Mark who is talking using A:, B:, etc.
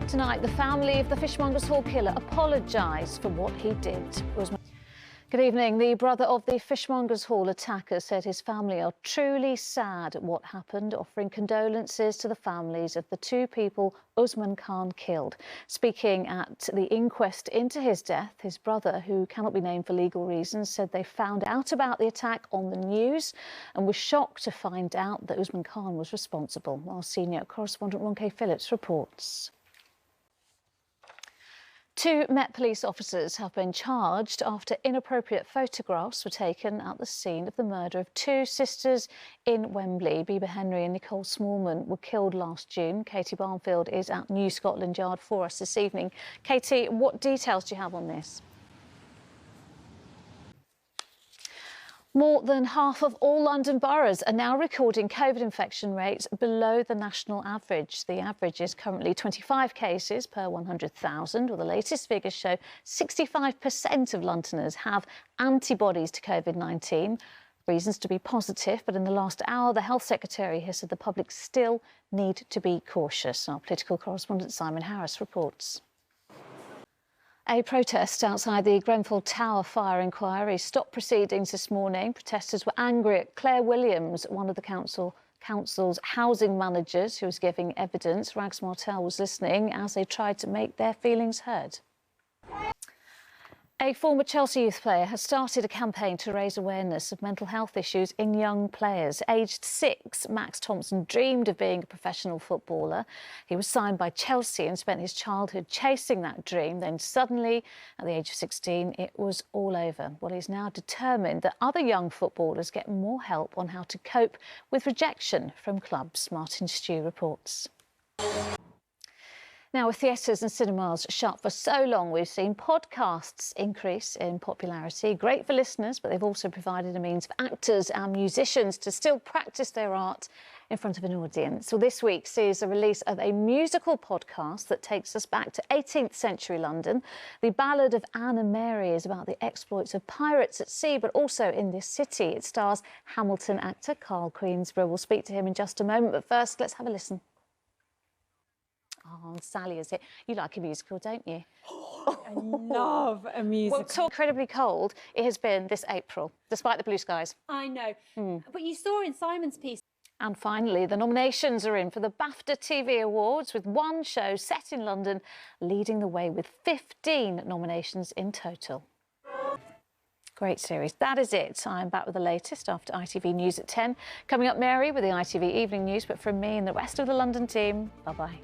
A: Tonight, the family of the Fishmongers Hall killer apologised for what he did. Good evening. The brother of the Fishmongers Hall attacker said his family are truly sad at what happened, offering condolences to the families of the two people Usman Khan killed. Speaking at the inquest into his death, his brother, who cannot be named for legal reasons, said they found out about the attack on the news and was shocked to find out that Usman Khan was responsible. Our senior correspondent Ron K. Phillips reports. Two Met Police officers have been charged after inappropriate photographs were taken at the scene of the murder of two sisters in Wembley. Bieber Henry and Nicole Smallman were killed last June. Katie Barnfield is at New Scotland Yard for us this evening. Katie, what details do you have on this? More than half of all London boroughs are now recording COVID infection rates below the national average. The average is currently 25 cases per 100,000, while the latest figures show 65% of Londoners have antibodies to COVID-19. Reasons to be positive, but in the last hour, the Health Secretary has said the public still need to be cautious. Our political correspondent Simon Harris reports. A protest outside the Grenfell Tower fire inquiry stopped proceedings this morning. Protesters were angry at Claire Williams, one of the council's housing managers who was giving evidence. Rags Martel was listening as they tried to make their feelings heard. A former Chelsea youth player has started a campaign to raise awareness of mental health issues in young players. Aged 6, Max Thompson dreamed of being a professional footballer. He was signed by Chelsea and spent his childhood chasing that dream. Then suddenly, at the age of 16, it was all over. Well, he's now determined that other young footballers get more help on how to cope with rejection from clubs. Martin Stew reports. Now, with theatres and cinemas shut for so long, we've seen podcasts increase in popularity. Great for listeners, but they've also provided a means for actors and musicians to still practice their art in front of an audience. Well, this week sees the release of a musical podcast that takes us back to 18th century London. The Ballad of Anne and Mary is about the exploits of pirates at sea, but also in this city. It stars Hamilton actor Carl Queensborough. We'll speak to him in just a moment, but first, let's have a listen. Oh, Sally is it. You like a musical, don't you?
B: I love a musical.
A: Well, it's so incredibly cold it has been this April, despite the blue skies.
B: I know. But you saw in Simon's piece.
A: And finally, the nominations are in for the BAFTA TV Awards, with one show set in London leading the way with 15 nominations in total. Great series. That is it. I'm back with the latest after ITV News at 10. Coming up, Mary with the ITV Evening News. But from me and the rest of the London team, bye-bye.